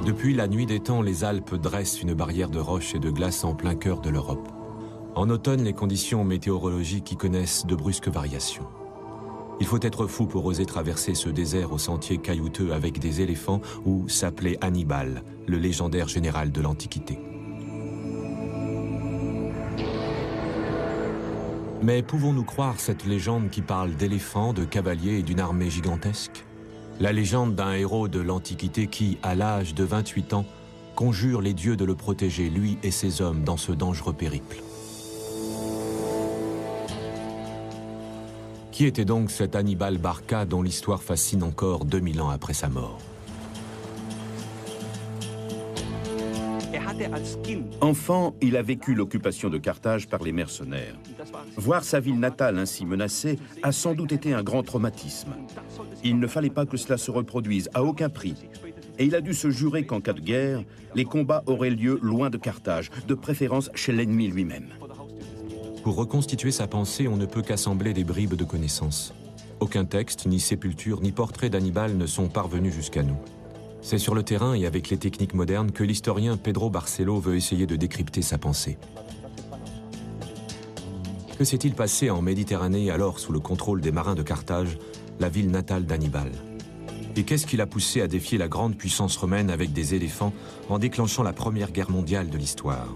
Depuis la nuit des temps, les Alpes dressent une barrière de roches et de glace en plein cœur de l'Europe. En automne, les conditions météorologiques y connaissent de brusques variations. Il faut être fou pour oser traverser ce désert aux sentiers caillouteux avec des éléphants où s'appelait Hannibal, le légendaire général de l'Antiquité. Mais pouvons-nous croire cette légende qui parle d'éléphants, de cavaliers et d'une armée gigantesque ? La légende d'un héros de l'Antiquité qui, à l'âge de 28 ans, conjure les dieux de le protéger, lui et ses hommes, dans ce dangereux périple. Qui était donc cet Hannibal Barca dont l'histoire fascine encore 2000 ans après sa mort? Enfant, il a vécu l'occupation de Carthage par les mercenaires. Voir sa ville natale ainsi menacée a sans doute été un grand traumatisme. Il ne fallait pas que cela se reproduise à aucun prix. Et il a dû se jurer qu'en cas de guerre, les combats auraient lieu loin de Carthage, de préférence chez l'ennemi lui-même. Pour reconstituer sa pensée, on ne peut qu'assembler des bribes de connaissances. Aucun texte, ni sépulture, ni portrait d'Hannibal ne sont parvenus jusqu'à nous. C'est sur le terrain et avec les techniques modernes que l'historien Pedro Barcelo veut essayer de décrypter sa pensée. Que s'est-il passé en Méditerranée alors sous le contrôle des marins de Carthage, la ville natale d'Hannibal? Et qu'est-ce qui l'a poussé à défier la grande puissance romaine avec des éléphants en déclenchant la première guerre mondiale de l'histoire?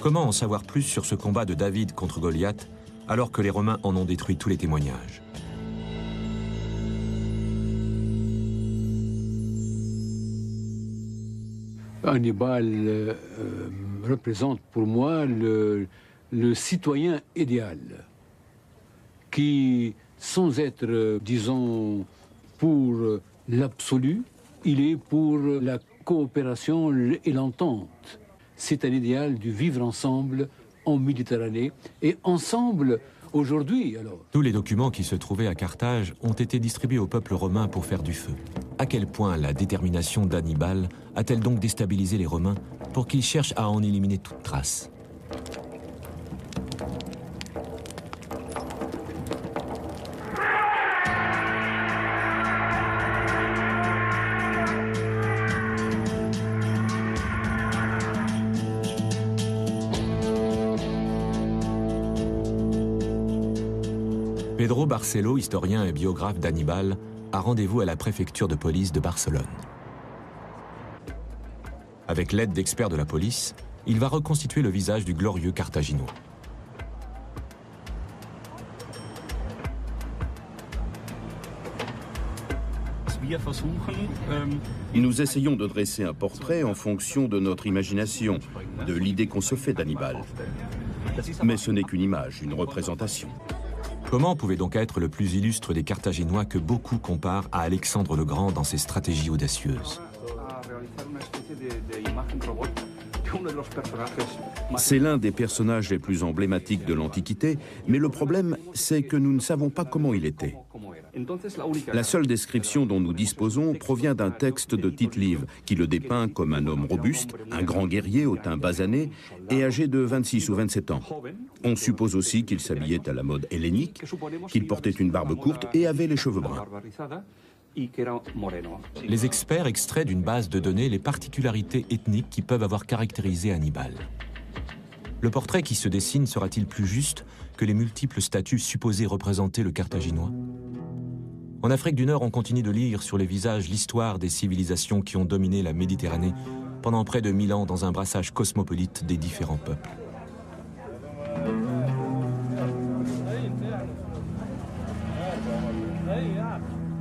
Comment en savoir plus sur ce combat de David contre Goliath alors que les Romains en ont détruit tous les témoignages? Hannibal représente pour moi le citoyen idéal qui, sans être, disons, pour l'absolu, il est pour la coopération et l'entente. C'est un idéal du vivre ensemble en Méditerranée et ensemble aujourd'hui alors. Tous les documents qui se trouvaient à Carthage ont été distribués au peuple romain pour faire du feu. À quel point la détermination d'Hannibal a-t-elle donc déstabilisé les Romains pour qu'ils cherchent à en éliminer toute trace? Pedro Barcelo, historien et biographe d'Hannibal, a rendez-vous à la préfecture de police de Barcelone. Avec l'aide d'experts de la police, il va reconstituer le visage du glorieux Carthaginois. Nous essayons de dresser un portrait en fonction de notre imagination, de l'idée qu'on se fait d'Hannibal. Mais ce n'est qu'une image, une représentation. Comment pouvait donc être le plus illustre des Carthaginois que beaucoup comparent à Alexandre le Grand dans ses stratégies audacieuses? C'est l'un des personnages les plus emblématiques de l'Antiquité, mais le problème, c'est que nous ne savons pas comment il était. La seule description dont nous disposons provient d'un texte de Tite-Live, qui le dépeint comme un homme robuste, un grand guerrier au teint basané et âgé de 26 ou 27 ans. On suppose aussi qu'il s'habillait à la mode hellénique, qu'il portait une barbe courte et avait les cheveux bruns. Les experts extraient d'une base de données les particularités ethniques qui peuvent avoir caractérisé Hannibal. Le portrait qui se dessine sera-t-il plus juste que les multiples statues supposées représenter le Carthaginois? En Afrique du Nord, on continue de lire sur les visages l'histoire des civilisations qui ont dominé la Méditerranée pendant près de 1000 ans dans un brassage cosmopolite des différents peuples.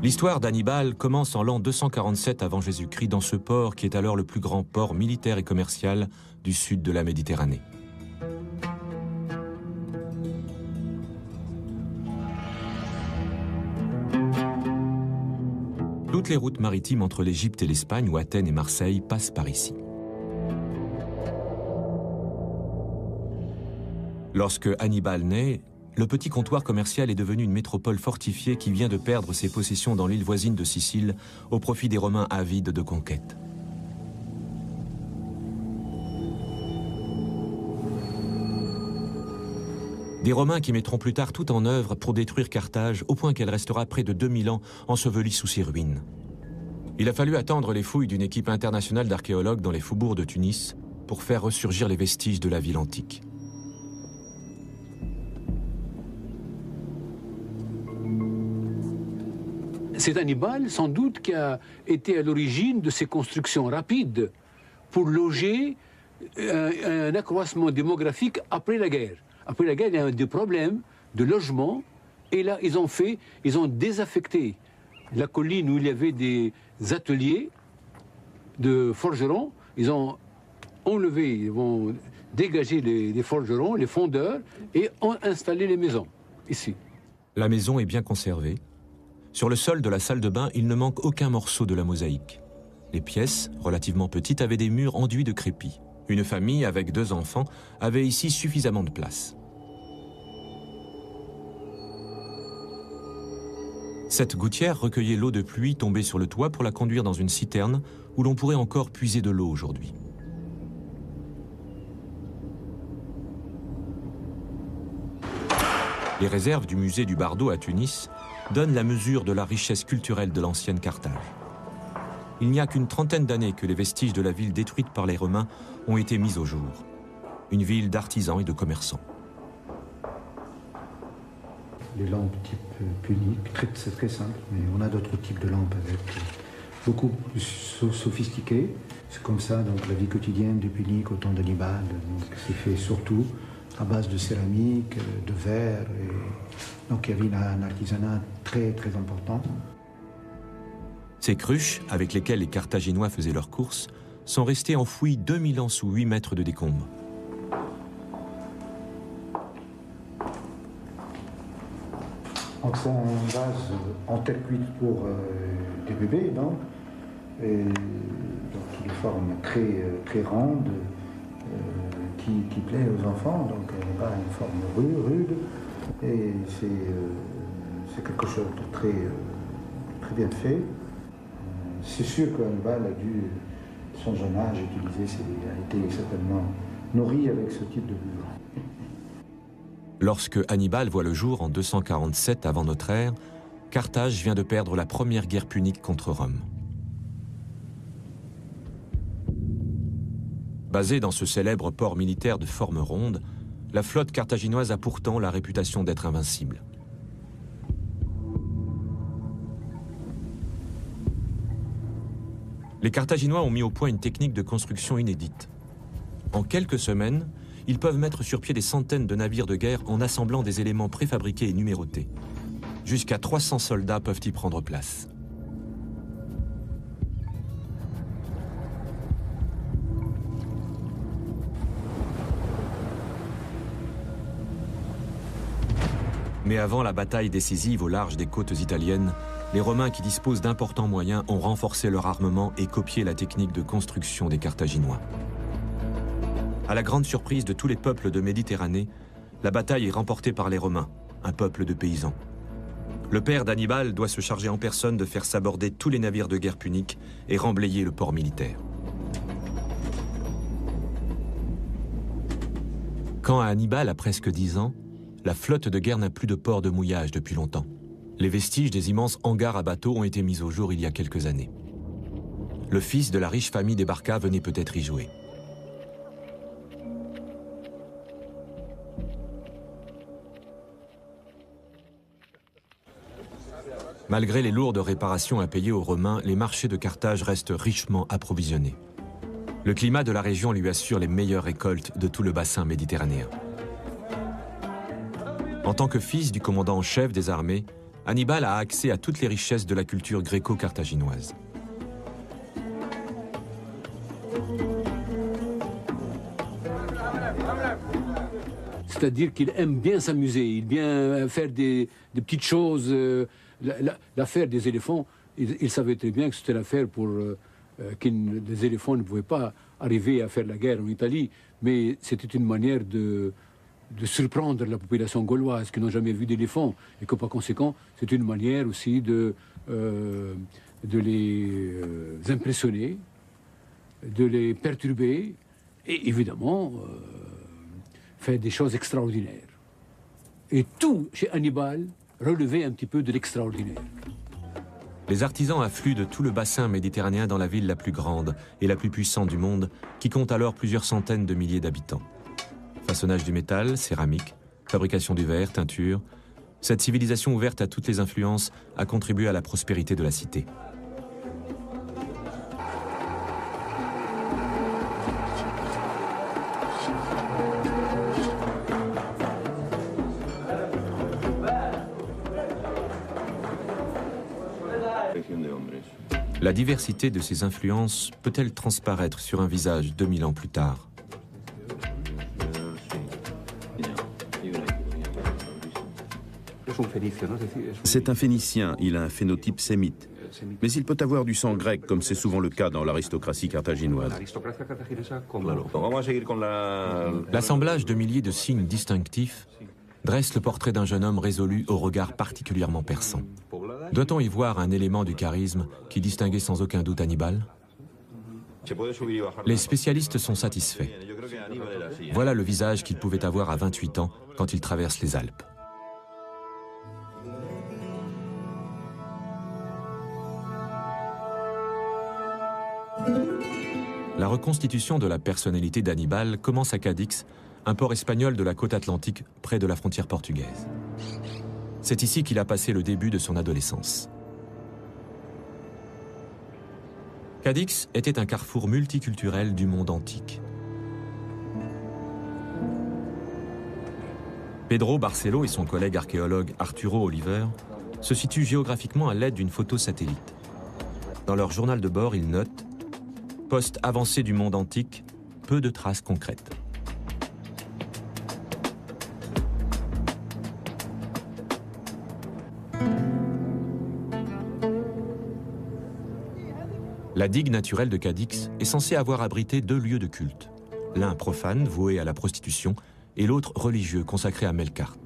L'histoire d'Hannibal commence en l'an 247 avant Jésus-Christ dans ce port qui est alors le plus grand port militaire et commercial du sud de la Méditerranée. Toutes les routes maritimes entre l'Égypte et l'Espagne ou Athènes et Marseille passent par ici. Lorsque Hannibal naît, le petit comptoir commercial est devenu une métropole fortifiée qui vient de perdre ses possessions dans l'île voisine de Sicile au profit des Romains avides de conquête. Des Romains qui mettront plus tard tout en œuvre pour détruire Carthage au point qu'elle restera près de 2000 ans ensevelie sous ses ruines. Il a fallu attendre les fouilles d'une équipe internationale d'archéologues dans les faubourgs de Tunis pour faire ressurgir les vestiges de la ville antique. C'est Hannibal, sans doute, qui a été à l'origine de ces constructions rapides pour loger un accroissement démographique après la guerre. Après la guerre, il y a des problèmes de logement, et là, ils ont désaffecté la colline où il y avait des ateliers de forgerons. Ils ont enlevé, ils vont dégager les forgerons, les fondeurs, et ont installé les maisons, ici. La maison est bien conservée. Sur le sol de la salle de bain, il ne manque aucun morceau de la mosaïque. Les pièces, relativement petites, avaient des murs enduits de crépi. Une famille avec 2 enfants avait ici suffisamment de place. Cette gouttière recueillait l'eau de pluie tombée sur le toit pour la conduire dans une citerne où l'on pourrait encore puiser de l'eau aujourd'hui. Les réserves du musée du Bardo à Tunis donnent la mesure de la richesse culturelle de l'ancienne Carthage. Il n'y a qu'une trentaine d'années que les vestiges de la ville détruite par les Romains ont été mis au jour. Une ville d'artisans et de commerçants. Les lampes type punique, c'est très simple, mais on a d'autres types de lampes avec beaucoup plus sophistiquées. C'est comme ça, donc la vie quotidienne du punique au temps d'Hannibal, c'est fait surtout à base de céramique, de verre. Donc il y avait un artisanat très très important. Ces cruches, avec lesquelles les Carthaginois faisaient leurs courses, sont restées enfouies 2000 ans sous 8 mètres de décombres. Donc c'est un vase en terre cuite pour des bébés, donc. Et donc il est forme très ronde, qui plaît aux enfants, donc elle n'est pas une forme rude. Et c'est quelque chose de très bien fait. C'est sûr qu'Hannibal a dû, son jeune âge, utiliser, a été certainement nourri avec ce type de buveur. Lorsque Hannibal voit le jour en 247 avant notre ère, Carthage vient de perdre la première guerre punique contre Rome. Basée dans ce célèbre port militaire de forme ronde, la flotte carthaginoise a pourtant la réputation d'être invincible. Les Carthaginois ont mis au point une technique de construction inédite. En quelques semaines, ils peuvent mettre sur pied des centaines de navires de guerre en assemblant des éléments préfabriqués et numérotés. Jusqu'à 300 soldats peuvent y prendre place. Mais avant la bataille décisive au large des côtes italiennes, les Romains qui disposent d'importants moyens ont renforcé leur armement et copié la technique de construction des Carthaginois. À la grande surprise de tous les peuples de Méditerranée, la bataille est remportée par les Romains, un peuple de paysans. Le père d'Hannibal doit se charger en personne de faire s'aborder tous les navires de guerre puniques et remblayer le port militaire. Quand Hannibal a presque 10 ans, la flotte de guerre n'a plus de port de mouillage depuis longtemps. Les vestiges des immenses hangars à bateaux ont été mis au jour il y a quelques années. Le fils de la riche famille des Barca venait peut-être y jouer. Malgré les lourdes réparations à payer aux Romains, les marchés de Carthage restent richement approvisionnés. Le climat de la région lui assure les meilleures récoltes de tout le bassin méditerranéen. En tant que fils du commandant en chef des armées, Hannibal a accès à toutes les richesses de la culture gréco-carthaginoise. C'est-à-dire qu'il aime bien s'amuser, il aime bien faire des petites choses. L'affaire des éléphants, il savait très bien que c'était l'affaire pour que les éléphants ne pouvaient pas arriver à faire la guerre en Italie, mais c'était une manière de surprendre la population gauloise qui n'ont jamais vu d'éléphants et que par conséquent, c'est une manière aussi de les impressionner, de les perturber et évidemment faire des choses extraordinaires. Et tout chez Hannibal relevait un petit peu de l'extraordinaire. Les artisans affluent de tout le bassin méditerranéen dans la ville la plus grande et la plus puissante du monde, qui compte alors plusieurs centaines de milliers d'habitants. Façonnage du métal, céramique, fabrication du verre, teinture, cette civilisation ouverte à toutes les influences a contribué à la prospérité de la cité. La diversité de ces influences peut-elle transparaître sur un visage 2000 ans plus tard? C'est un Phénicien, il a un phénotype sémite. Mais il peut avoir du sang grec, comme c'est souvent le cas dans l'aristocratie carthaginoise. L'assemblage de milliers de signes distinctifs dresse le portrait d'un jeune homme résolu au regard particulièrement perçant. Doit-on y voir un élément du charisme qui distinguait sans aucun doute Hannibal? Les spécialistes sont satisfaits. Voilà le visage qu'il pouvait avoir à 28 ans quand il traverse les Alpes. La reconstitution de la personnalité d'Hannibal commence à Cadix, un port espagnol de la côte atlantique près de la frontière portugaise. C'est ici qu'il a passé le début de son adolescence. Cadix était un carrefour multiculturel du monde antique. Pedro Barcelo et son collègue archéologue Arturo Oliver se situent géographiquement à l'aide d'une photo satellite. Dans leur journal de bord, ils notent « Poste avancé du monde antique, peu de traces concrètes ». La digue naturelle de Cadix est censée avoir abrité 2 lieux de culte, l'un profane, voué à la prostitution, et l'autre religieux, consacré à Melkart.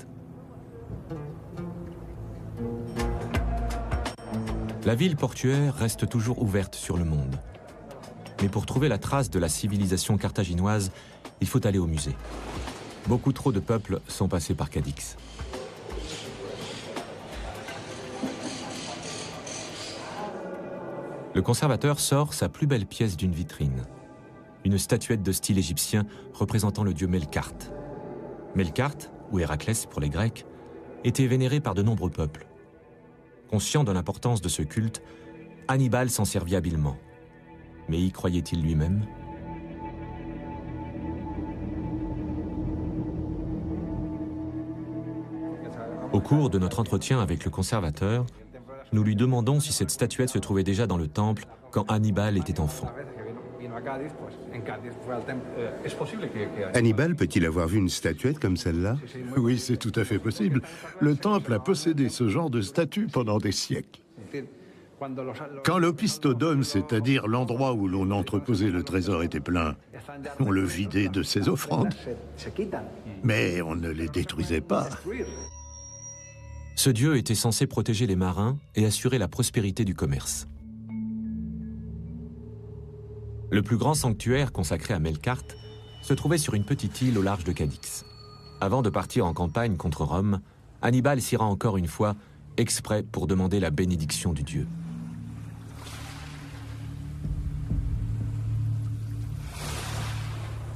La ville portuaire reste toujours ouverte sur le monde. Mais pour trouver la trace de la civilisation carthaginoise, il faut aller au musée. Beaucoup trop de peuples sont passés par Cadix. Le conservateur sort sa plus belle pièce d'une vitrine. Une statuette de style égyptien représentant le dieu Melkart. Melkart, ou Héraclès pour les Grecs, était vénéré par de nombreux peuples. Conscient de l'importance de ce culte, Hannibal s'en servit habilement. Mais y croyait-il lui-même ? Au cours de notre entretien avec le conservateur, nous lui demandons si cette statuette se trouvait déjà dans le temple quand Hannibal était enfant. Hannibal peut-il avoir vu une statuette comme celle-là? Oui, c'est tout à fait possible. Le temple a possédé ce genre de statue pendant des siècles. Quand l'opisthodome, c'est-à-dire l'endroit où l'on entreposait le trésor, était plein, on le vidait de ses offrandes. Mais on ne les détruisait pas. Ce dieu était censé protéger les marins et assurer la prospérité du commerce. Le plus grand sanctuaire consacré à Melkart se trouvait sur une petite île au large de Cadix. Avant de partir en campagne contre Rome, Hannibal s'y rend encore une fois, exprès pour demander la bénédiction du dieu.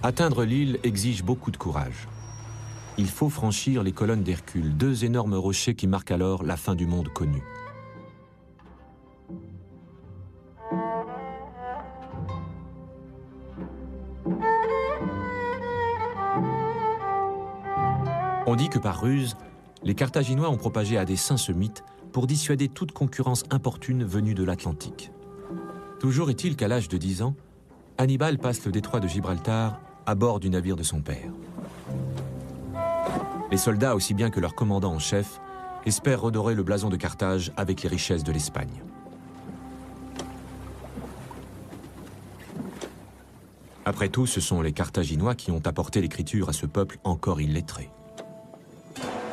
Atteindre l'île exige beaucoup de courage. Il faut franchir les colonnes d'Hercule, 2 énormes rochers qui marquent alors la fin du monde connu. On dit que par ruse, les Carthaginois ont propagé à dessein ce mythe pour dissuader toute concurrence importune venue de l'Atlantique. Toujours est-il qu'à l'âge de 10 ans, Hannibal passe le détroit de Gibraltar à bord du navire de son père. Les soldats, aussi bien que leur commandant en chef, espèrent redorer le blason de Carthage avec les richesses de l'Espagne. Après tout, ce sont les Carthaginois qui ont apporté l'écriture à ce peuple encore illettré.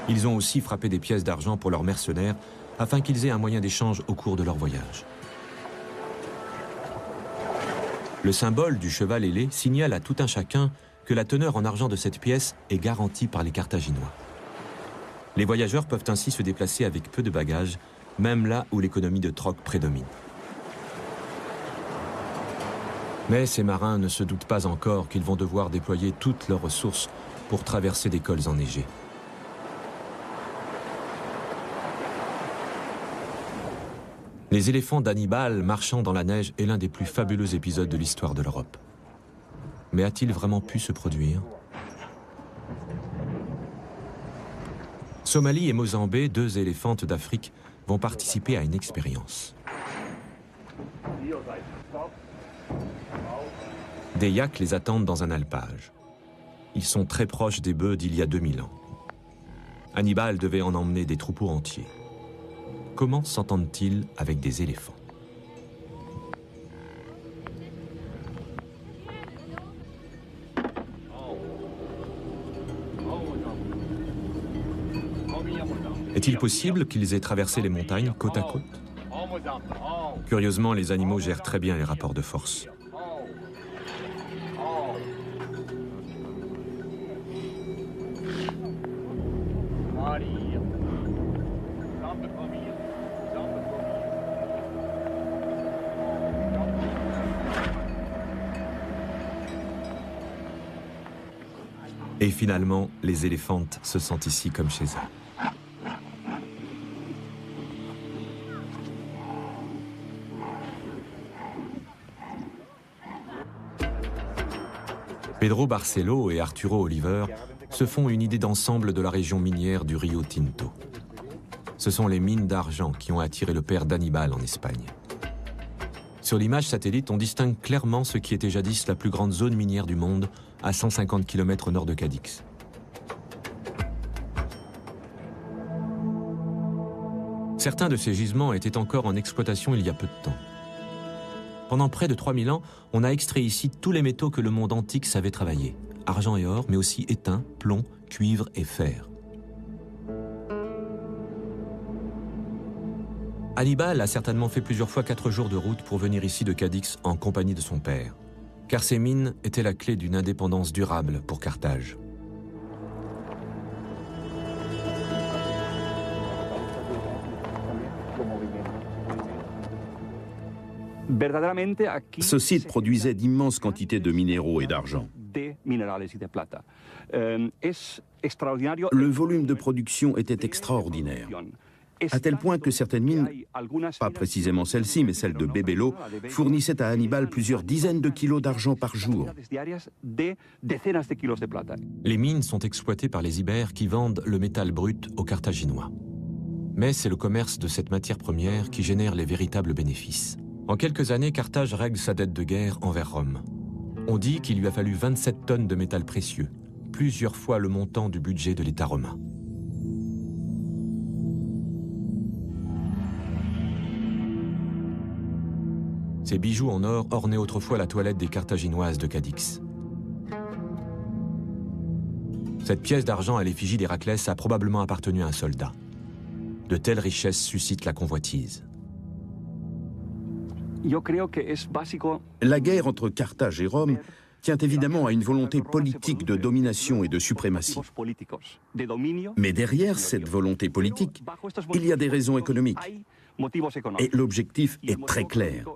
Ils ont aussi frappé des pièces d'argent pour leurs mercenaires afin qu'ils aient un moyen d'échange au cours de leur voyage. Le symbole du cheval ailé signale à tout un chacun que la teneur en argent de cette pièce est garantie par les Carthaginois. Les voyageurs peuvent ainsi se déplacer avec peu de bagages, même là où l'économie de troc prédomine. Mais ces marins ne se doutent pas encore qu'ils vont devoir déployer toutes leurs ressources pour traverser des cols enneigés. Les éléphants d'Hannibal marchant dans la neige est l'un des plus fabuleux épisodes de l'histoire de l'Europe. Mais a-t-il vraiment pu se produire? Somalie et Mozambique, deux éléphantes d'Afrique, vont participer à une expérience. Des yaks les attendent dans un alpage. Ils sont très proches des bœufs d'il y a 2000 ans. Hannibal devait en emmener des troupeaux entiers. Comment s'entendent-ils avec des éléphants? Est-il possible qu'ils aient traversé les montagnes côte à côte? Curieusement, les animaux gèrent très bien les rapports de force. Et finalement, les éléphantes se sentent ici comme chez eux. Pedro Barcelo et Arturo Oliver se font une idée d'ensemble de la région minière du Rio Tinto. Ce sont les mines d'argent qui ont attiré le père d'Hannibal en Espagne. Sur l'image satellite, on distingue clairement ce qui était jadis la plus grande zone minière du monde, à 150 km au nord de Cadix. Certains de ces gisements étaient encore en exploitation il y a peu de temps. Pendant près de 3000 ans, on a extrait ici tous les métaux que le monde antique savait travailler. Argent et or, mais aussi étain, plomb, cuivre et fer. Hannibal a certainement fait plusieurs fois 4 jours de route pour venir ici de Cadix en compagnie de son père, car ces mines étaient la clé d'une indépendance durable pour Carthage. Ce site produisait d'immenses quantités de minéraux et d'argent. Le volume de production était extraordinaire, à tel point que certaines mines, pas précisément celle-ci, mais celle de Bébélo, fournissaient à Hannibal plusieurs dizaines de kilos d'argent par jour. Les mines sont exploitées par les Ibères qui vendent le métal brut aux Carthaginois. Mais c'est le commerce de cette matière première qui génère les véritables bénéfices. En quelques années, Carthage règle sa dette de guerre envers Rome. On dit qu'il lui a fallu 27 tonnes de métal précieux, plusieurs fois le montant du budget de l'État romain. Ces bijoux en or ornaient autrefois la toilette des Carthaginoises de Cadix. Cette pièce d'argent à l'effigie d'Héraclès a probablement appartenu à un soldat. De telles richesses suscitent la convoitise. La guerre entre Carthage et Rome tient évidemment à une volonté politique de domination et de suprématie. Mais derrière cette volonté politique, il y a des raisons économiques. Et l'objectif est très clair,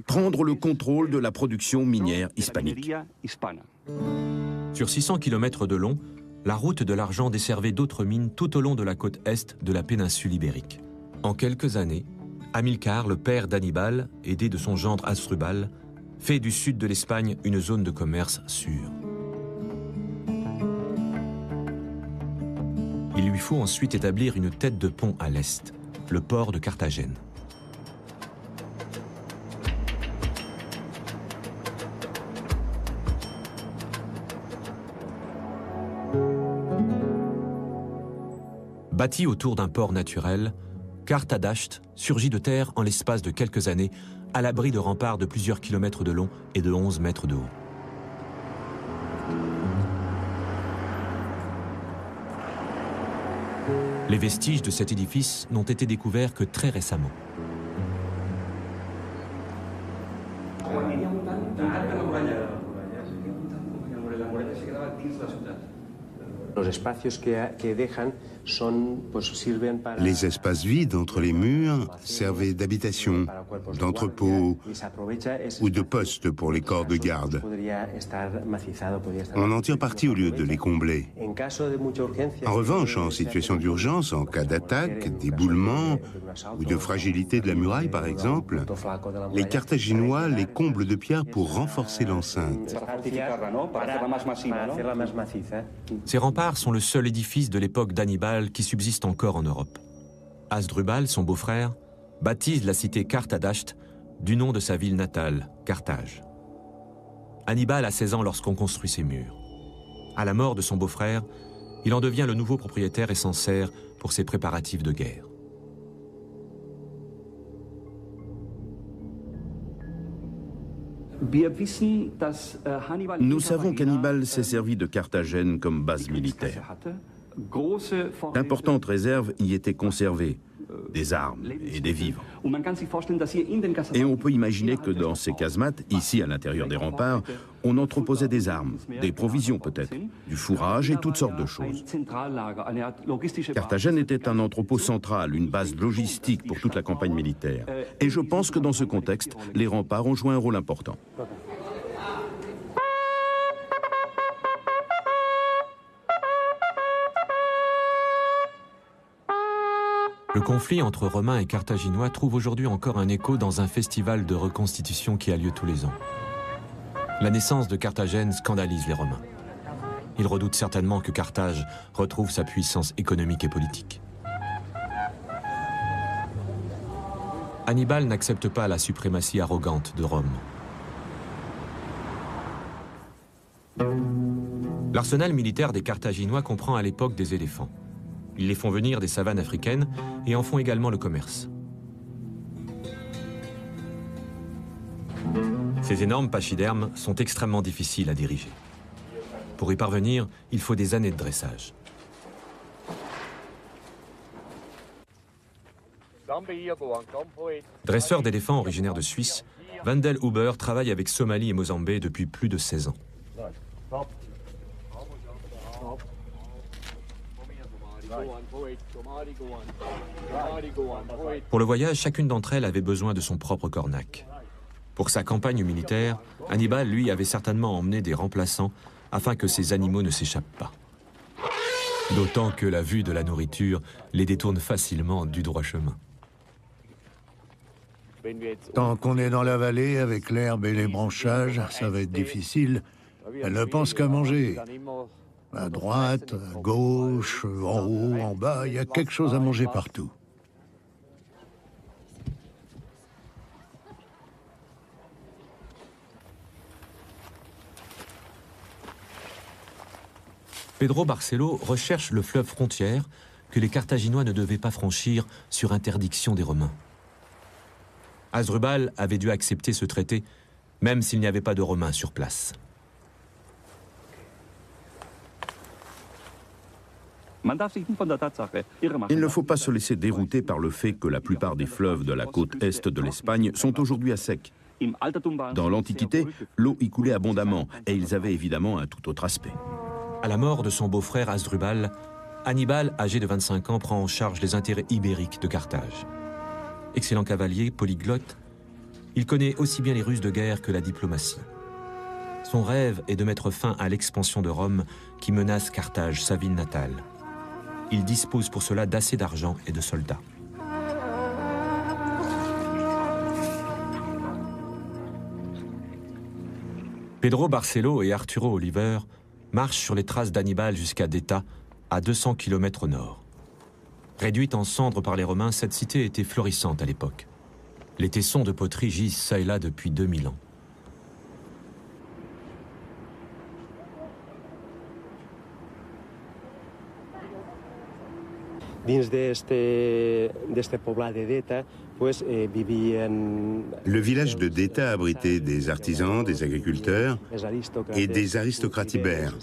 prendre le contrôle de la production minière hispanique. Sur 600 km de long, la route de l'argent desservait d'autres mines tout au long de la côte est de la péninsule ibérique. En quelques années, Hamilcar, le père d'Hannibal, aidé de son gendre Hasdrubal, fait du sud de l'Espagne une zone de commerce sûre. Il lui faut ensuite établir une tête de pont à l'est, le port de Carthagène. Bâti autour d'un port naturel, Carthadasht surgit de terre en l'espace de quelques années, à l'abri de remparts de plusieurs kilomètres de long et de 11 mètres de haut. Les vestiges de cet édifice n'ont été découverts que très récemment. Les espaces vides entre les murs servaient d'habitation, d'entrepôt ou de poste pour les corps de garde. On en tire parti au lieu de les combler. En revanche, en situation d'urgence, en cas d'attaque, d'éboulement ou de fragilité de la muraille par exemple, les Carthaginois les comblent de pierres pour renforcer l'enceinte. Ces remparts sont le seul édifice de l'époque d'Hannibal qui subsiste encore en Europe. Hasdrubal, son beau-frère, baptise la cité Carthagène du nom de sa ville natale, Carthage. Hannibal a 16 ans lorsqu'on construit ses murs. À la mort de son beau-frère, il en devient le nouveau propriétaire et s'en sert pour ses préparatifs de guerre. Nous savons qu'Hannibal s'est servi de Carthagène comme base militaire. D'importantes réserves y étaient conservées, des armes et des vivres. Et on peut imaginer que dans ces casemates, ici à l'intérieur des remparts, on entreposait des armes, des provisions peut-être, du fourrage et toutes sortes de choses. Carthagène était un entrepôt central, une base logistique pour toute la campagne militaire. Et je pense que dans ce contexte, les remparts ont joué un rôle important. Le conflit entre Romains et Carthaginois trouve aujourd'hui encore un écho dans un festival de reconstitution qui a lieu tous les ans. La naissance de Carthagène scandalise les Romains. Ils redoutent certainement que Carthage retrouve sa puissance économique et politique. Hannibal n'accepte pas la suprématie arrogante de Rome. L'arsenal militaire des Carthaginois comprend à l'époque des éléphants. Ils les font venir des savanes africaines et en font également le commerce. Ces énormes pachydermes sont extrêmement difficiles à diriger. Pour y parvenir, il faut des années de dressage. Dresseur d'éléphants originaire de Suisse, Wendel Huber travaille avec Somalie et Mozambique depuis plus de 16 ans. Pour le voyage, chacune d'entre elles avait besoin de son propre cornac. Pour sa campagne militaire, Hannibal, lui, avait certainement emmené des remplaçants afin que ces animaux ne s'échappent pas. D'autant que la vue de la nourriture les détourne facilement du droit chemin. Tant qu'on est dans la vallée avec l'herbe et les branchages, ça va être difficile. Elle ne pense qu'à manger. À droite, à gauche, en haut, en bas, il y a quelque chose à manger partout. Pedro Barcelo recherche le fleuve frontière que les Carthaginois ne devaient pas franchir sur interdiction des Romains. Hasdrubal avait dû accepter ce traité, même s'il n'y avait pas de Romains sur place. Il ne faut pas se laisser dérouter par le fait que la plupart des fleuves de la côte est de l'Espagne sont aujourd'hui à sec. Dans l'Antiquité, l'eau y coulait abondamment et ils avaient évidemment un tout autre aspect. À la mort de son beau-frère Hasdrubal, Hannibal, âgé de 25 ans, prend en charge les intérêts ibériques de Carthage. Excellent cavalier, polyglotte, il connaît aussi bien les ruses de guerre que la diplomatie. Son rêve est de mettre fin à l'expansion de Rome qui menace Carthage, sa ville natale. Il dispose pour cela d'assez d'argent et de soldats. Pedro Barcelo et Arturo Oliver marchent sur les traces d'Hannibal jusqu'à Deta, à 200 km au nord. Réduite en cendres par les Romains, cette cité était florissante à l'époque. Les tessons de poterie gisent ça et là depuis 2000 ans. Le village de Deta abritait des artisans, des agriculteurs et des aristocrates ibères.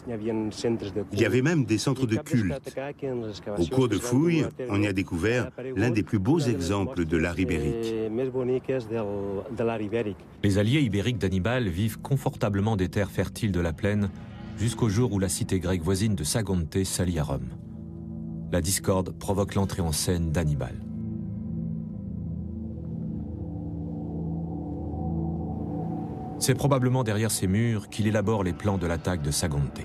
Il y avait même des centres de culte. Au cours de fouilles, on y a découvert l'un des plus beaux exemples de l'art ibérique. Les alliés ibériques d'Hannibal vivent confortablement des terres fertiles de la plaine jusqu'au jour où la cité grecque voisine de Sagonte s'allie à Rome. la discorde provoque l'entrée en scène d'Hannibal. C'est probablement derrière ces murs qu'il élabore les plans de l'attaque de Sagonte.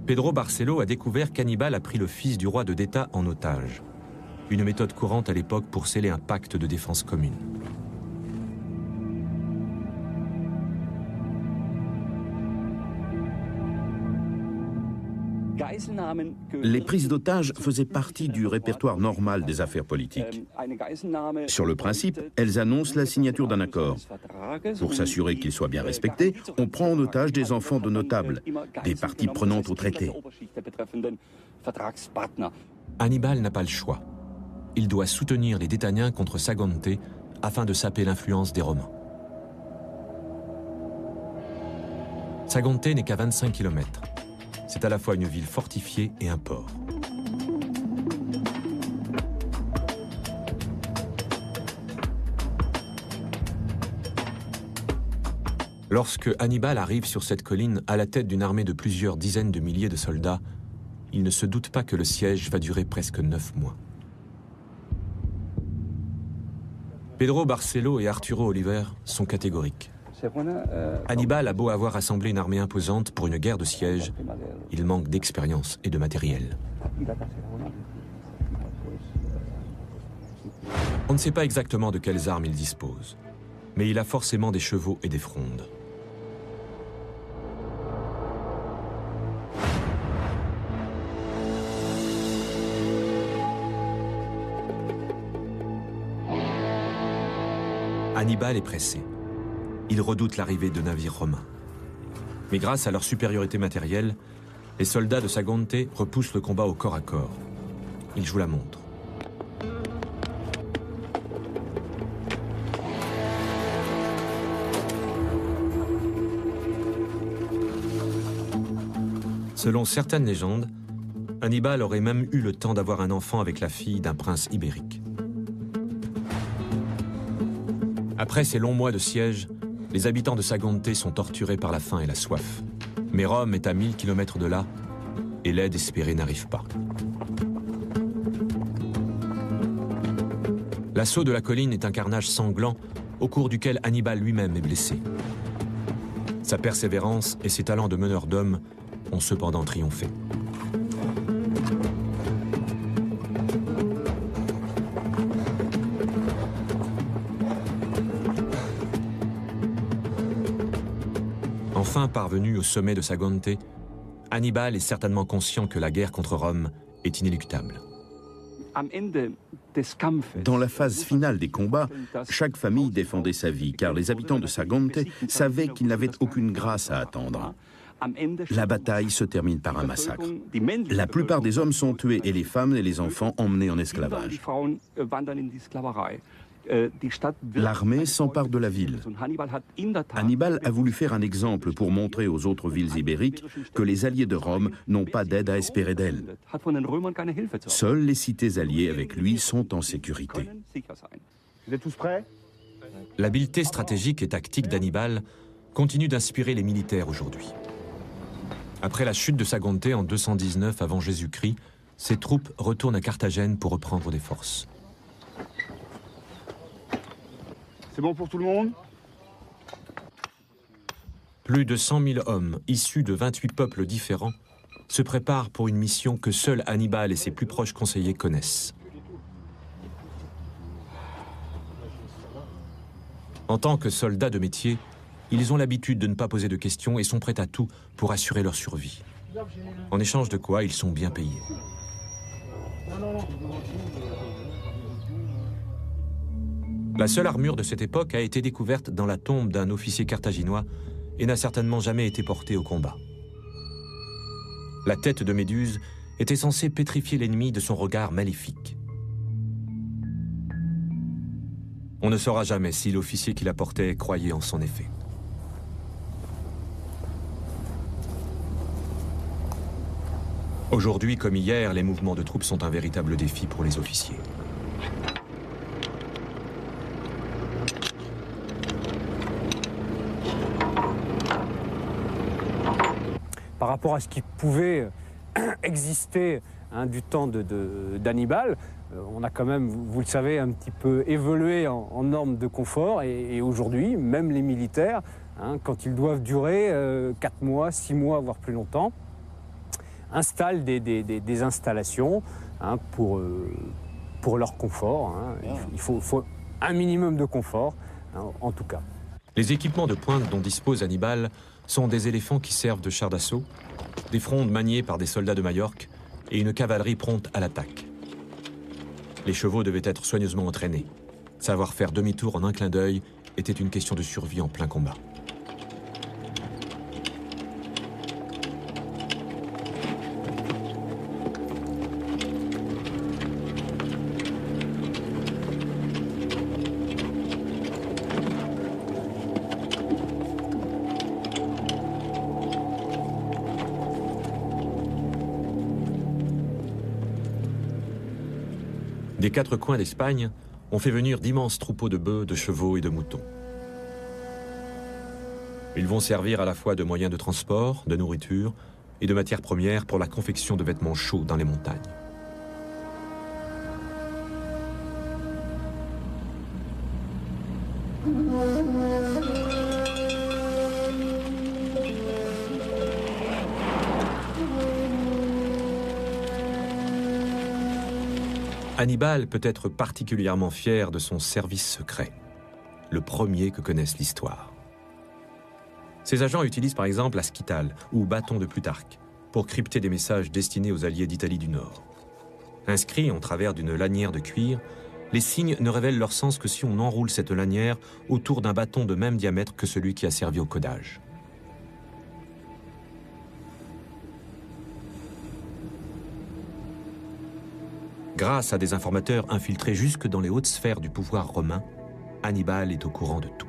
Pedro Barcelo a découvert qu'Hannibal a pris le fils du roi de Deta en otage, une méthode courante à l'époque pour sceller un pacte de défense commune. Les prises d'otages faisaient partie du répertoire normal des affaires politiques. Sur le principe, elles annoncent la signature d'un accord. Pour s'assurer qu'il soit bien respecté, on prend en otage des enfants de notables, des parties prenantes au traité. Hannibal n'a pas le choix. Il doit soutenir les Détaniens contre Sagonte afin de saper l'influence des Romains. Sagonte n'est qu'à 25 km. C'est à la fois une ville fortifiée et un port. Lorsque Hannibal arrive sur cette colline à la tête d'une armée de plusieurs dizaines de milliers de soldats, il ne se doute pas que le siège va durer presque 9 mois. Pedro Barcelo et Arturo Oliver sont catégoriques. Hannibal a beau avoir assemblé une armée imposante pour une guerre de siège, il manque d'expérience et de matériel. On ne sait pas exactement de quelles armes il dispose, mais il a forcément des chevaux et des frondes. Hannibal est pressé. Il redoute l'arrivée de navires romains. Mais grâce à leur supériorité matérielle, les soldats de Sagonte repoussent le combat au corps à corps. Ils jouent la montre. Selon certaines légendes, Hannibal aurait même eu le temps d'avoir un enfant avec la fille d'un prince ibérique. Après ces longs mois de siège, les habitants de Sagonte sont torturés par la faim et la soif. Mais Rome est à 1000 km de là, et l'aide espérée n'arrive pas. L'assaut de la colline est un carnage sanglant, au cours duquel Hannibal lui-même est blessé. Sa persévérance et ses talents de meneur d'hommes ont cependant triomphé. Enfin parvenu au sommet de Sagonte, Hannibal est certainement conscient que la guerre contre Rome est inéluctable. Dans la phase finale des combats, chaque famille défendait sa vie, car les habitants de Sagonte savaient qu'ils n'avaient aucune grâce à attendre. La bataille se termine par un massacre. La plupart des hommes sont tués et les femmes et les enfants emmenés en esclavage. L'armée s'empare de la ville. Hannibal a voulu faire un exemple pour montrer aux autres villes ibériques que les alliés de Rome n'ont pas d'aide à espérer d'elle. Seules les cités alliées avec lui sont en sécurité. Vous êtes tous prêts? L'habileté stratégique et tactique d'Hannibal continue d'inspirer les militaires aujourd'hui. Après la chute de Sagonte en 219 avant Jésus-Christ, ses troupes retournent à Carthagène pour reprendre des forces. C'est bon pour tout le monde? Plus de 100 000 hommes, issus de 28 peuples différents, se préparent pour une mission que seul Hannibal et ses plus proches conseillers connaissent. En tant que soldats de métier, ils ont l'habitude de ne pas poser de questions et sont prêts à tout pour assurer leur survie. En échange de quoi, ils sont bien payés. La seule armure de cette époque a été découverte dans la tombe d'un officier carthaginois et n'a certainement jamais été portée au combat. La tête de Méduse était censée pétrifier l'ennemi de son regard maléfique. On ne saura jamais si l'officier qui la portait croyait en son effet. Aujourd'hui comme hier, les mouvements de troupes sont un véritable défi pour les officiers. rapport à ce qui pouvait exister du temps d'Hannibal, on a quand même, vous le savez, un petit peu évolué en normes de confort. Et aujourd'hui, même les militaires, quand ils doivent durer 4 mois, 6 mois, voire plus longtemps, installent des installations pour leur confort. Il faut un minimum de confort, en tout cas. Les équipements de pointe dont dispose Hannibal sont des éléphants qui servent de chars d'assaut, des frondes maniées par des soldats de Majorque et une cavalerie prompte à l'attaque. Les chevaux devaient être soigneusement entraînés. Savoir faire demi-tour en un clin d'œil était une question de survie en plein combat. Des 4 coins d'Espagne, on fait venir d'immenses troupeaux de bœufs, de chevaux et de moutons. Ils vont servir à la fois de moyens de transport, de nourriture et de matières premières pour la confection de vêtements chauds dans les montagnes. Hannibal peut être particulièrement fier de son service secret, le premier que connaisse l'histoire. Ses agents utilisent par exemple la scytale, ou bâton de Plutarque, pour crypter des messages destinés aux alliés d'Italie du Nord. Inscrits en travers d'une lanière de cuir, les signes ne révèlent leur sens que si on enroule cette lanière autour d'un bâton de même diamètre que celui qui a servi au codage. Grâce à des informateurs infiltrés jusque dans les hautes sphères du pouvoir romain, Hannibal est au courant de tout.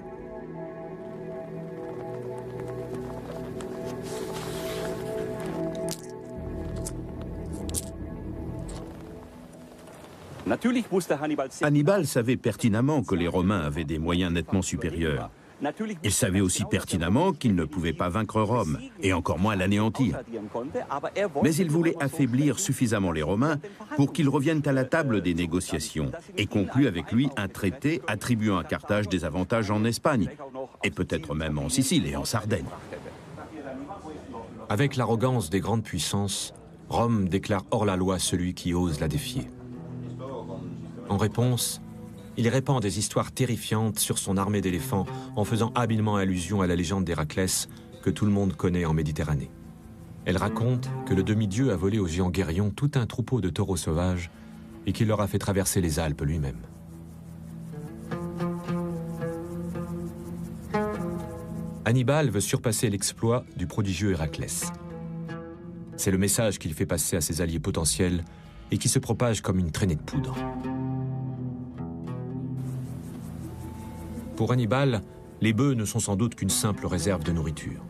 Hannibal savait pertinemment que les Romains avaient des moyens nettement supérieurs. Il savait aussi pertinemment qu'il ne pouvait pas vaincre Rome, et encore moins l'anéantir. Mais il voulait affaiblir suffisamment les Romains pour qu'ils reviennent à la table des négociations et concluent avec lui un traité attribuant à Carthage des avantages en Espagne, et peut-être même en Sicile et en Sardaigne. Avec l'arrogance des grandes puissances, Rome déclare hors la loi celui qui ose la défier. En réponse, il répand des histoires terrifiantes sur son armée d'éléphants en faisant habilement allusion à la légende d'Héraclès que tout le monde connaît en Méditerranée. Elle raconte que le demi-dieu a volé aux géants guerrions tout un troupeau de taureaux sauvages et qu'il leur a fait traverser les Alpes lui-même. Hannibal veut surpasser l'exploit du prodigieux Héraclès. C'est le message qu'il fait passer à ses alliés potentiels et qui se propage comme une traînée de poudre. Pour Hannibal, les bœufs ne sont sans doute qu'une simple réserve de nourriture.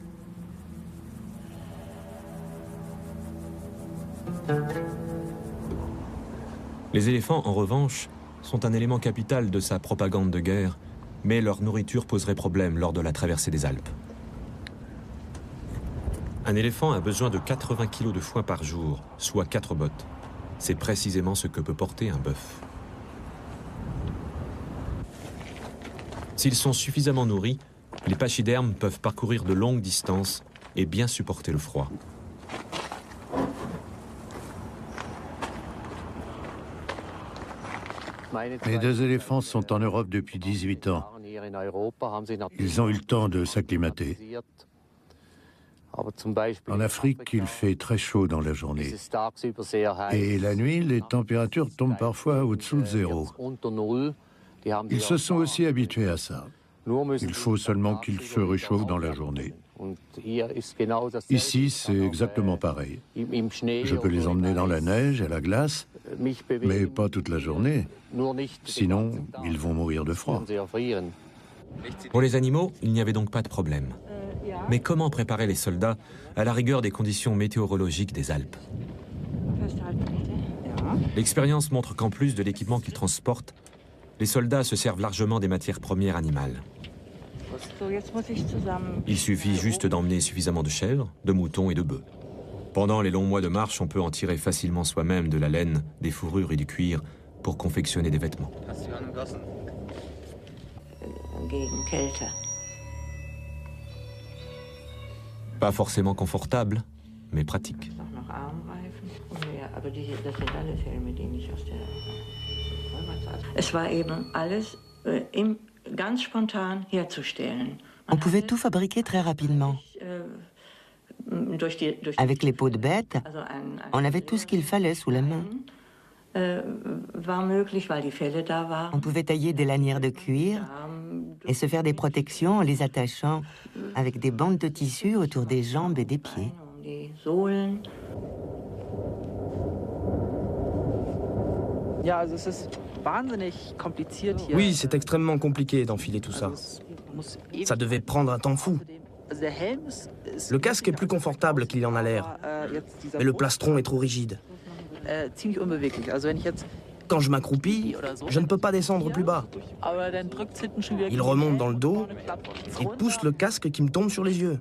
Les éléphants, en revanche, sont un élément capital de sa propagande de guerre, mais leur nourriture poserait problème lors de la traversée des Alpes. Un éléphant a besoin de 80 kg de foin par jour, soit 4 bottes. C'est précisément ce que peut porter un bœuf. S'ils sont suffisamment nourris, les pachydermes peuvent parcourir de longues distances et bien supporter le froid. Mes 2 éléphants sont en Europe depuis 18 ans. Ils ont eu le temps de s'acclimater. En Afrique, il fait très chaud dans la journée. Et la nuit, les températures tombent parfois au-dessous de 0. Ils se sont aussi habitués à ça. Il faut seulement qu'ils se réchauffent dans la journée. Ici, c'est exactement pareil. Je peux les emmener dans la neige, à la glace, mais pas toute la journée. Sinon, ils vont mourir de froid. Pour les animaux, il n'y avait donc pas de problème. Mais comment préparer les soldats à la rigueur des conditions météorologiques des Alpes? L'expérience montre qu'en plus de l'équipement qu'ils transportent, les soldats se servent largement des matières premières animales. Il suffit juste d'emmener suffisamment de chèvres, de moutons et de bœufs. Pendant les longs mois de marche, on peut en tirer facilement soi-même de la laine, des fourrures et du cuir pour confectionner des vêtements. Pas forcément confortable, mais pratique. On pouvait tout fabriquer très rapidement. Avec les peaux de bête, on avait tout ce qu'il fallait sous la main. On pouvait tailler des lanières de cuir et se faire des protections en les attachant avec des bandes de tissu autour des jambes et des pieds. Oui, c'est extrêmement compliqué d'enfiler tout ça. Ça devait prendre un temps fou. Le casque est plus confortable qu'il en a l'air, mais le plastron est trop rigide. Quand je m'accroupis, je ne peux pas descendre plus bas. Il remonte dans le dos et pousse le casque qui me tombe sur les yeux.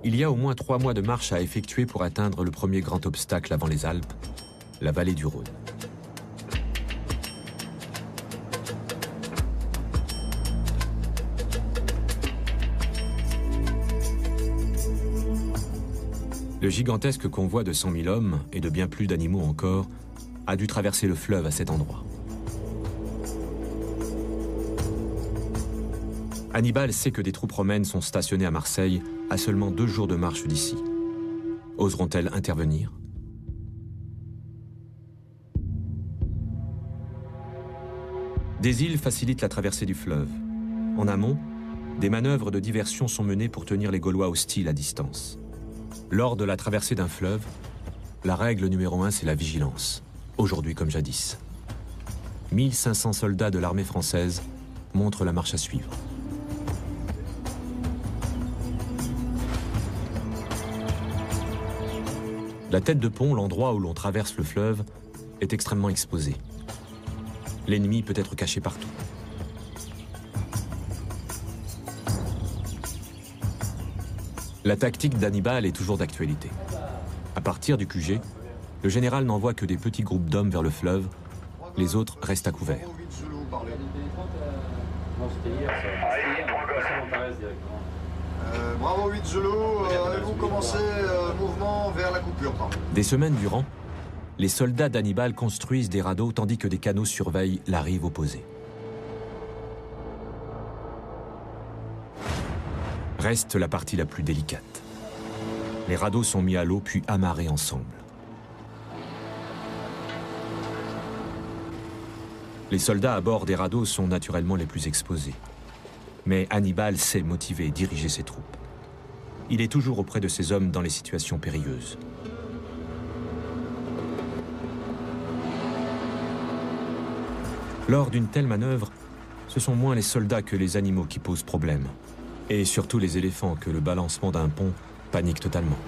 Il y a au moins 3 mois de marche à effectuer pour atteindre le premier grand obstacle avant les Alpes, la vallée du Rhône. Le gigantesque convoi de 100 000 hommes, et de bien plus d'animaux encore, a dû traverser le fleuve à cet endroit. Hannibal sait que des troupes romaines sont stationnées à Marseille, à seulement 2 jours de marche d'ici. Oseront-elles intervenir? Des îles facilitent la traversée du fleuve. En amont, des manœuvres de diversion sont menées pour tenir les Gaulois hostiles à distance. Lors de la traversée d'un fleuve, la règle numéro 1, c'est la vigilance, aujourd'hui comme jadis. 1500 soldats de l'armée française montrent la marche à suivre. La tête de pont, l'endroit où l'on traverse le fleuve, est extrêmement exposé. L'ennemi peut être caché partout. La tactique d'Hannibal est toujours d'actualité. À partir du QG, le général n'envoie que des petits groupes d'hommes vers le fleuve, les autres restent à couvert. Bravo 8 Zulu, avez-vous commencé mouvement vers la coupure? Des semaines durant, les soldats d'Hannibal construisent des radeaux tandis que des canots surveillent la rive opposée. Reste la partie la plus délicate. Les radeaux sont mis à l'eau puis amarrés ensemble. Les soldats à bord des radeaux sont naturellement les plus exposés. Mais Hannibal sait motiver et diriger ses troupes. Il est toujours auprès de ses hommes dans les situations périlleuses. Lors d'une telle manœuvre, ce sont moins les soldats que les animaux qui posent problème. Et surtout les éléphants que le balancement d'un pont panique totalement.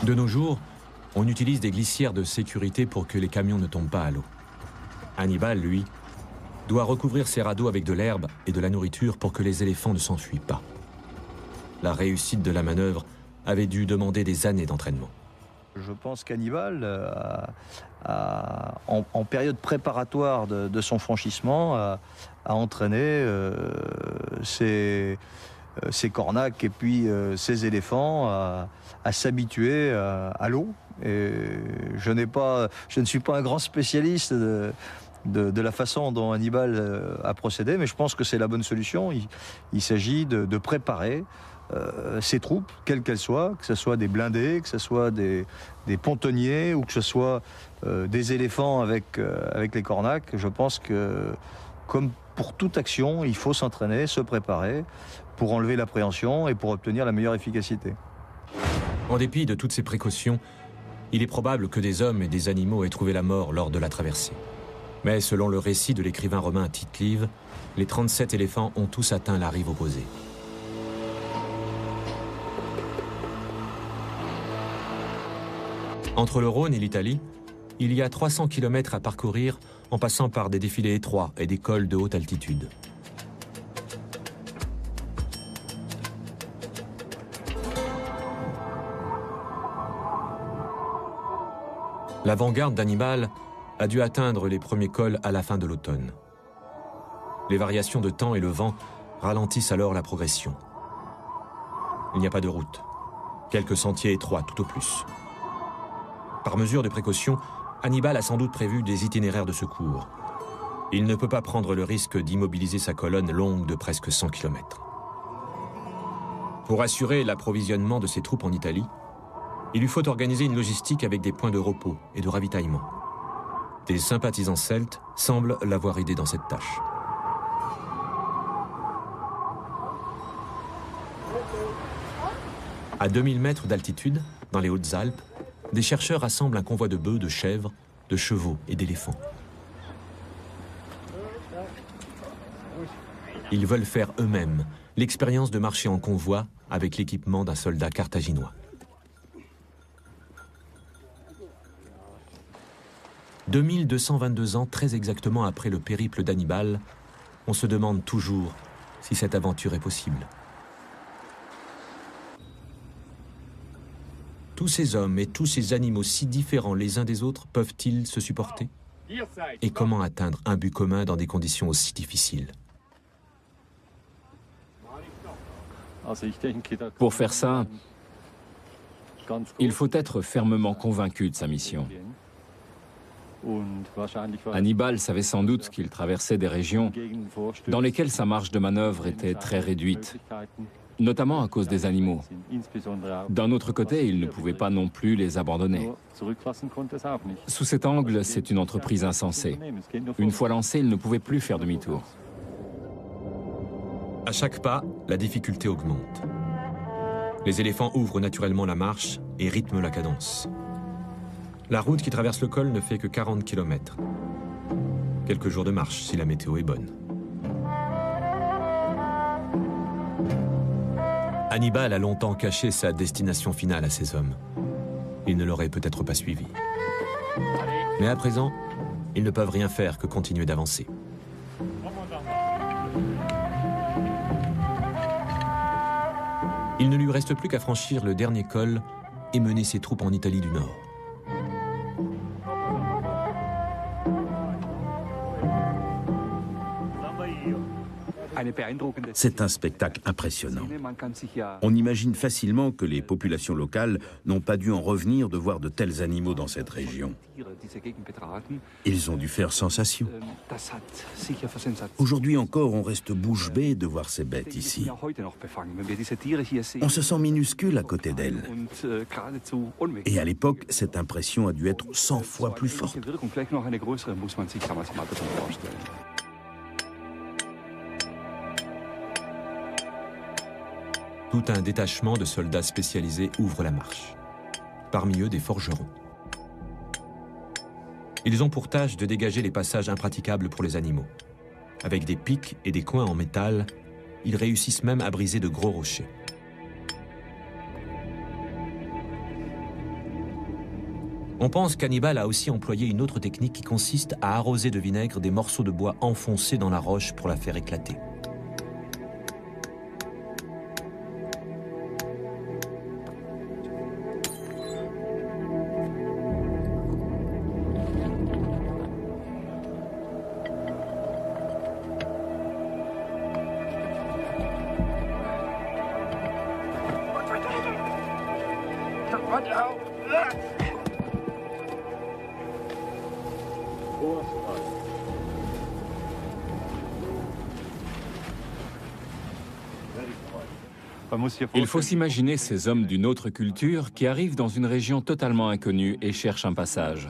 De nos jours, on utilise des glissières de sécurité pour que les camions ne tombent pas à l'eau. Hannibal, lui, doit recouvrir ses radeaux avec de l'herbe et de la nourriture pour que les éléphants ne s'enfuient pas. La réussite de la manœuvre avait dû demander des années d'entraînement. Je pense qu'Hannibal, en période préparatoire de son franchissement, a entraîné ses cornacs et puis ses éléphants à s'habituer à l'eau. Et je ne suis pas un grand spécialiste de la façon dont Hannibal a procédé, mais je pense que c'est la bonne solution. Il s'agit de préparer ces troupes, quelles qu'elles soient, que ce soit des blindés, que ce soit des pontonniers ou que ce soit des éléphants avec les cornacs. Je pense que, comme pour toute action, il faut s'entraîner, se préparer pour enlever l'appréhension et pour obtenir la meilleure efficacité. En dépit de toutes ces précautions, il est probable que des hommes et des animaux aient trouvé la mort lors de la traversée. Mais selon le récit de l'écrivain romain Tite-Live, les 37 éléphants ont tous atteint la rive opposée. Entre le Rhône et l'Italie, il y a 300 km à parcourir en passant par des défilés étroits et des cols de haute altitude. L'avant-garde d'Hannibal a dû atteindre les premiers cols à la fin de l'automne. Les variations de temps et le vent ralentissent alors la progression. Il n'y a pas de route, quelques sentiers étroits tout au plus. Par mesure de précaution, Hannibal a sans doute prévu des itinéraires de secours. Il ne peut pas prendre le risque d'immobiliser sa colonne longue de presque 100 km. Pour assurer l'approvisionnement de ses troupes en Italie, il lui faut organiser une logistique avec des points de repos et de ravitaillement. Des sympathisants celtes semblent l'avoir aidé dans cette tâche. À 2000 mètres d'altitude, dans les Hautes-Alpes, des chercheurs assemblent un convoi de bœufs, de chèvres, de chevaux et d'éléphants. Ils veulent faire eux-mêmes l'expérience de marcher en convoi avec l'équipement d'un soldat carthaginois. 2222 ans, très exactement après le périple d'Hannibal, on se demande toujours si cette aventure est possible. Tous ces hommes et tous ces animaux si différents les uns des autres peuvent-ils se supporter? Et comment atteindre un but commun dans des conditions aussi difficiles? Pour faire ça, il faut être fermement convaincu de sa mission. Hannibal savait sans doute qu'il traversait des régions dans lesquelles sa marge de manœuvre était très réduite, notamment à cause des animaux. D'un autre côté, il ne pouvait pas non plus les abandonner. Sous cet angle, c'est une entreprise insensée. Une fois lancé, il ne pouvait plus faire demi-tour. À chaque pas, la difficulté augmente. Les éléphants ouvrent naturellement la marche et rythment la cadence. La route qui traverse le col ne fait que 40 km. Quelques jours de marche si la météo est bonne. Hannibal a longtemps caché sa destination finale à ses hommes. Ils ne l'auraient peut-être pas suivi. Mais à présent, ils ne peuvent rien faire que continuer d'avancer. Il ne lui reste plus qu'à franchir le dernier col et mener ses troupes en Italie du Nord. C'est un spectacle impressionnant. On imagine facilement que les populations locales n'ont pas dû en revenir de voir de tels animaux dans cette région. Ils ont dû faire sensation. Aujourd'hui encore, on reste bouche bée de voir ces bêtes ici. On se sent minuscule à côté d'elles. Et à l'époque, cette impression a dû être 100 fois plus forte. Tout un détachement de soldats spécialisés ouvre la marche. Parmi eux, des forgerons. Ils ont pour tâche de dégager les passages impraticables pour les animaux. Avec des pics et des coins en métal, ils réussissent même à briser de gros rochers. On pense qu'Hannibal a aussi employé une autre technique qui consiste à arroser de vinaigre des morceaux de bois enfoncés dans la roche pour la faire éclater. Il faut s'imaginer ces hommes d'une autre culture qui arrivent dans une région totalement inconnue et cherchent un passage.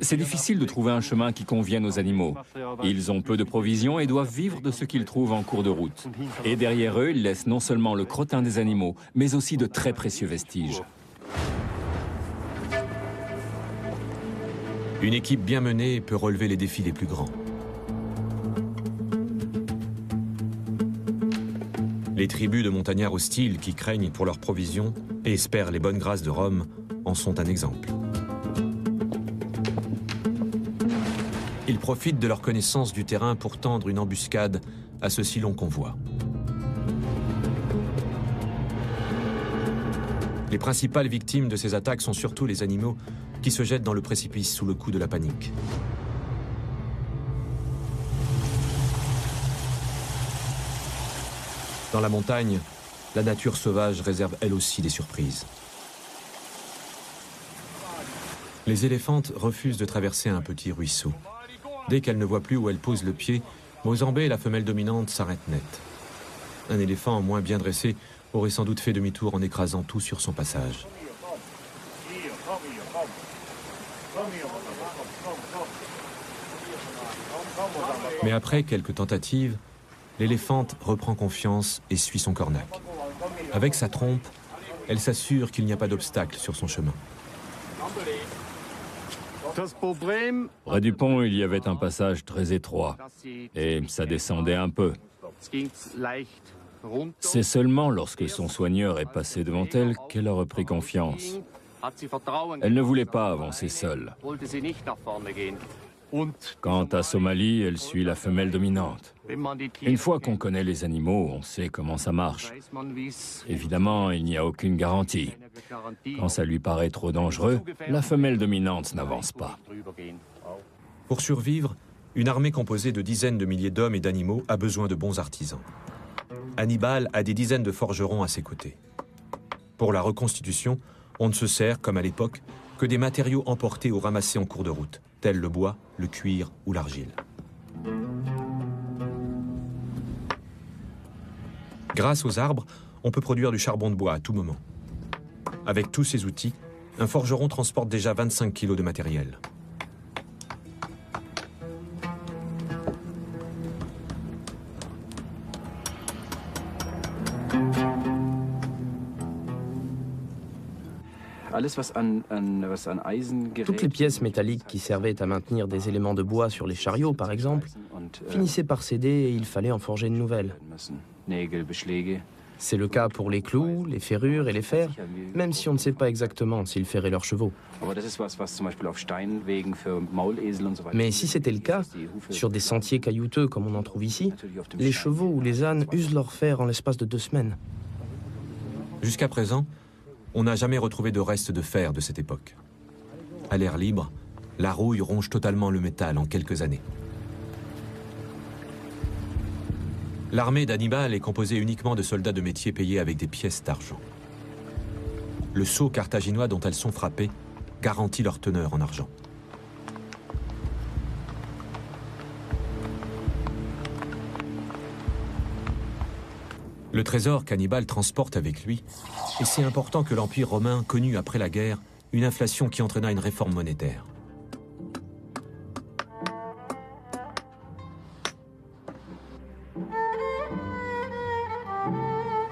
C'est difficile de trouver un chemin qui convienne aux animaux. Ils ont peu de provisions et doivent vivre de ce qu'ils trouvent en cours de route. Et derrière eux, ils laissent non seulement le crottin des animaux, mais aussi de très précieux vestiges. Une équipe bien menée peut relever les défis les plus grands. Les tribus de montagnards hostiles qui craignent pour leurs provisions et espèrent les bonnes grâces de Rome en sont un exemple. Ils profitent de leur connaissance du terrain pour tendre une embuscade à ce si long convoi. Les principales victimes de ces attaques sont surtout les animaux qui se jette dans le précipice sous le coup de la panique. Dans la montagne, la nature sauvage réserve elle aussi des surprises. Les éléphantes refusent de traverser un petit ruisseau. Dès qu'elles ne voient plus où elles posent le pied, Mozambique, la femelle dominante, s'arrête net. Un éléphant moins bien dressé aurait sans doute fait demi-tour en écrasant tout sur son passage. Mais après quelques tentatives, l'éléphante reprend confiance et suit son cornac. Avec sa trompe, elle s'assure qu'il n'y a pas d'obstacle sur son chemin. Près du pont, il y avait un passage très étroit et ça descendait un peu. C'est seulement lorsque son soigneur est passé devant elle qu'elle a repris confiance. Elle ne voulait pas avancer seule. Quant à Somalie, elle suit la femelle dominante. Une fois qu'on connaît les animaux, on sait comment ça marche. Évidemment, il n'y a aucune garantie. Quand ça lui paraît trop dangereux, la femelle dominante n'avance pas. Pour survivre, une armée composée de dizaines de milliers d'hommes et d'animaux a besoin de bons artisans. Hannibal a des dizaines de forgerons à ses côtés. Pour la reconstitution, on ne se sert, comme à l'époque, que des matériaux emportés ou ramassés en cours de route, tels le bois, le cuir ou l'argile. Grâce aux arbres, on peut produire du charbon de bois à tout moment. Avec tous ces outils, un forgeron transporte déjà 25 kilos de matériel. Toutes les pièces métalliques qui servaient à maintenir des éléments de bois sur les chariots, par exemple, finissaient par céder et il fallait en forger de nouvelles. C'est le cas pour les clous, les ferrures et les fers, même si on ne sait pas exactement s'ils ferraient leurs chevaux. Mais si c'était le cas, sur des sentiers caillouteux comme on en trouve ici, les chevaux ou les ânes usent leur fer en l'espace de 2 semaines. Jusqu'à présent, on n'a jamais retrouvé de restes de fer de cette époque. À l'air libre, la rouille ronge totalement le métal en quelques années. L'armée d'Hannibal est composée uniquement de soldats de métier payés avec des pièces d'argent. Le sceau carthaginois dont elles sont frappées garantit leur teneur en argent. Le trésor qu'Hannibal transporte avec lui est si important que l'Empire romain connut après la guerre une inflation qui entraîna une réforme monétaire.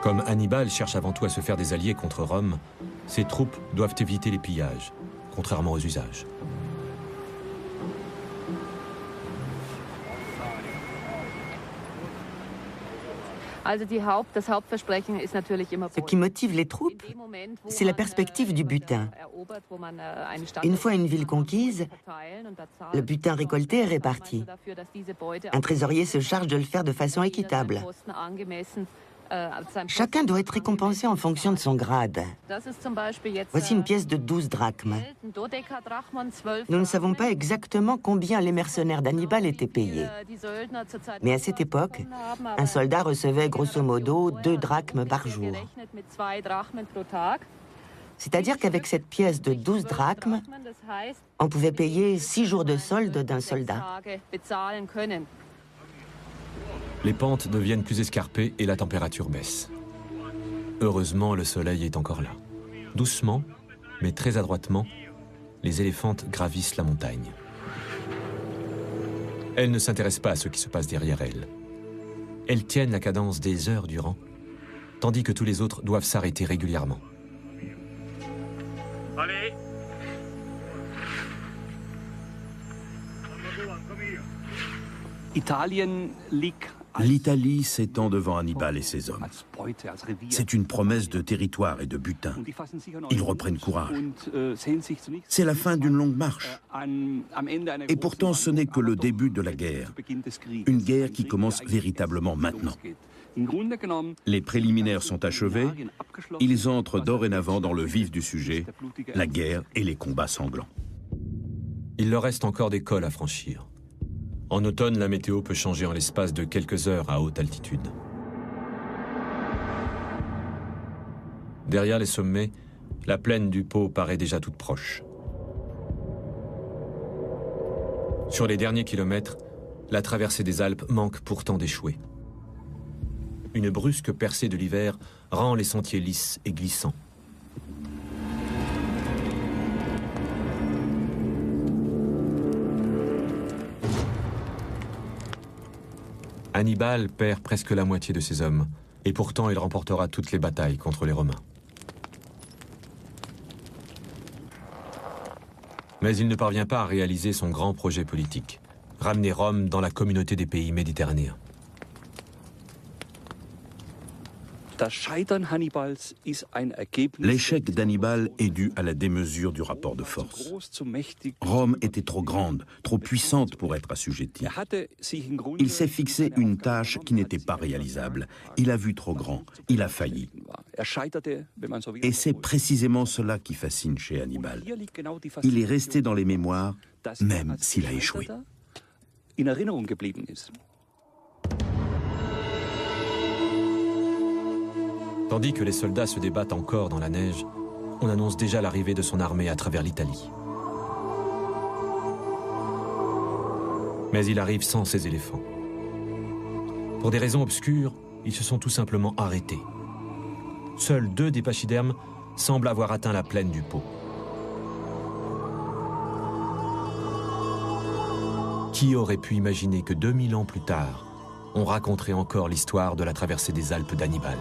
Comme Hannibal cherche avant tout à se faire des alliés contre Rome, ses troupes doivent éviter les pillages, contrairement aux usages. Ce qui motive les troupes, c'est la perspective du butin. Une fois une ville conquise, le butin récolté est réparti. Un trésorier se charge de le faire de façon équitable. Chacun doit être récompensé en fonction de son grade. Voici une pièce de 12 drachmes. Nous ne savons pas exactement combien les mercenaires d'Hannibal étaient payés. Mais à cette époque, un soldat recevait grosso modo 2 drachmes par jour. C'est-à-dire qu'avec cette pièce de 12 drachmes, on pouvait payer 6 jours de solde d'un soldat. Les pentes deviennent plus escarpées et la température baisse. Heureusement, le soleil est encore là. Doucement, mais très adroitement, les éléphantes gravissent la montagne. Elles ne s'intéressent pas à ce qui se passe derrière elles. Elles tiennent la cadence des heures durant, tandis que tous les autres doivent s'arrêter régulièrement. Allez. L'Italie s'étend devant Hannibal et ses hommes. C'est une promesse de territoire et de butin. Ils reprennent courage. C'est la fin d'une longue marche. Et pourtant, ce n'est que le début de la guerre. Une guerre qui commence véritablement maintenant. Les préliminaires sont achevés. Ils entrent dorénavant dans le vif du sujet, la guerre et les combats sanglants. Il leur reste encore des cols à franchir. En automne, la météo peut changer en l'espace de quelques heures à haute altitude. Derrière les sommets, la plaine du Pô paraît déjà toute proche. Sur les derniers kilomètres, la traversée des Alpes manque pourtant d'échouer. Une brusque percée de l'hiver rend les sentiers lisses et glissants. Hannibal perd presque la moitié de ses hommes, et pourtant il remportera toutes les batailles contre les Romains. Mais il ne parvient pas à réaliser son grand projet politique, ramener Rome dans la communauté des pays méditerranéens. L'échec d'Hannibal est dû à la démesure du rapport de force. Rome était trop grande, trop puissante pour être assujettie. Il s'est fixé une tâche qui n'était pas réalisable. Il a vu trop grand, il a failli. Et c'est précisément cela qui fascine chez Hannibal. Il est resté dans les mémoires, même s'il a échoué. Tandis que les soldats se débattent encore dans la neige, on annonce déjà l'arrivée de son armée à travers l'Italie. Mais il arrive sans ses éléphants. Pour des raisons obscures, ils se sont tout simplement arrêtés. Seuls 2 des pachydermes semblent avoir atteint la plaine du Pô. Qui aurait pu imaginer que 2000 ans plus tard, on raconterait encore l'histoire de la traversée des Alpes d'Hannibal ?